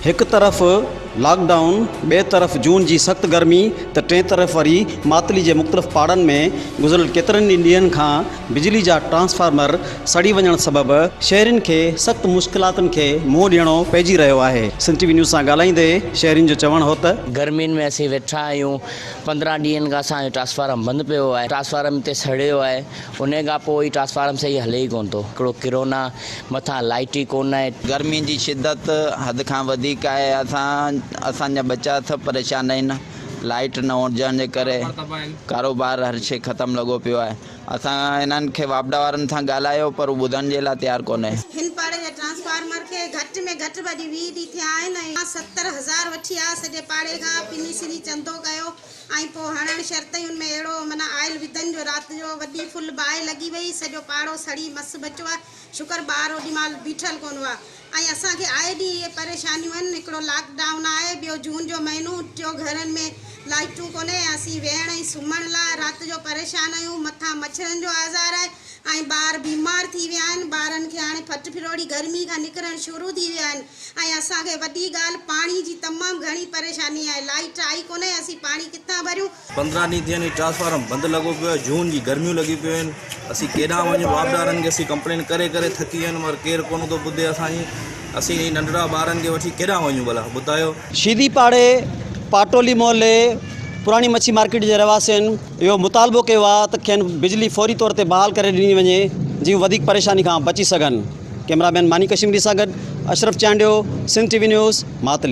एक तरफ़ लॉकडाउन, बे तरफ़ जून की सख्त गर्मी, तो टे तरफ़ वरी मातली के मुख़्तलिफ़ पाड़न में गुज़िरियल केतरनि ॾींहंनि खां बिजली जा ट्रांसफार्मर सड़ी वञण सबब शहरिन के सख्त मुश्किलातुनि के मुंहुं ॾियणो पइजी रहियो आहे। सिंध टीवी न्यूज़ सां ॻाल्हाईंदे शहरिन जो चवणु हो त गर्मियुनि में असीं वेठा आहियूं, 15 ॾींहंनि खां असांजो ट्रांसफार्मर बंदि पियो आहे। ट्रांसफार्मर ते सड़ियो आहे, उन खां पोइ ट्रांसफार्मर सही हले ई कोन थो। हिकिड़ो किरोना मथां लाइट ई कोन आहे। गर्मी की शिद्दत हद खां वधीक आहे। असांजा बच्चा सब परेशान आहिनि। लाइट न हुजण जे करे कारोबार हर शइ ख़त्म लॻो पियो आहे। असां इन्हनि खे वापडा वारनि सां ॻाल्हायो पर हू ॿुधण जे लाइ तयारु कोन्हे। हिन पाड़े जे ट्रांसफार्मर के घटि में घटि वॾी 20 ॾींहं थिया आहिनि। 70,000 वठी आहे सॼे पाड़े खां, पिनी सिनी चंदो कयो ऐं पोइ हणण शर्तयुनि में अहिड़ो माना आयल विधनि जो राति जो वॾी फुल बाहि लॻी वई, सॼो पाड़ो सड़ी मस बचो आहे। शुक्र ॿार ओॾी महिल बीठल कोन हुआ ऐं असांखे आए ॾींहुं इहे परेशानियूं आहिनि। हिकिड़ो लॉकडाउन आहे, ॿियो जून जो महीनो, टियों घरनि में लाइटूं कोन्हे। असीं वेहण ऐं सुम्हण लाइ राति जो परेशान आहियूं। मथां मच्छरनि जो आज़ार आहे ऐं ॿार बीमार थी विया आहिनि। ॿारनि खे हाणे फट फिरोड़ी गर्मी खां निकिरणु शुरू थी विया आहिनि ऐं असांखे वॾी ॻाल्हि पाणी जी तमामु घणी परेशानी आहे। लाइट आई कोन्हे, असीं पाणी किथां भरियूं। 15 ॾींहं थिया आहिनि ट्रांसफार्मर बंदि लॻो पियो आहे। जून जी गर्मियूं लॻी पियूं आहिनि। असीं केॾांहुं वञूं, वापदारनि खे असीं कंप्लेन करे करे थकी विया आहिनि, मगर केरु कोन थो ॿुधे असांजी। असीं नंढड़ा ॿारनि खे वठी केॾांहुं वञूं भला ॿुधायो। शीदी पाड़े पाटोली मोहल्ले पुरानी मच्छी मार्केट के रहवासियुनि इहो मुतालबो कयो आहे त खेनि बिजली फौरी तौर ते बहाल करे ॾिनी वञे, जीअं वधीक परेशानी खां बची सघनि। कैमरामैन मानी कश्मीरी सां गॾु अशरफ चांडियो, सिंध टीवी न्यूज़, मातली।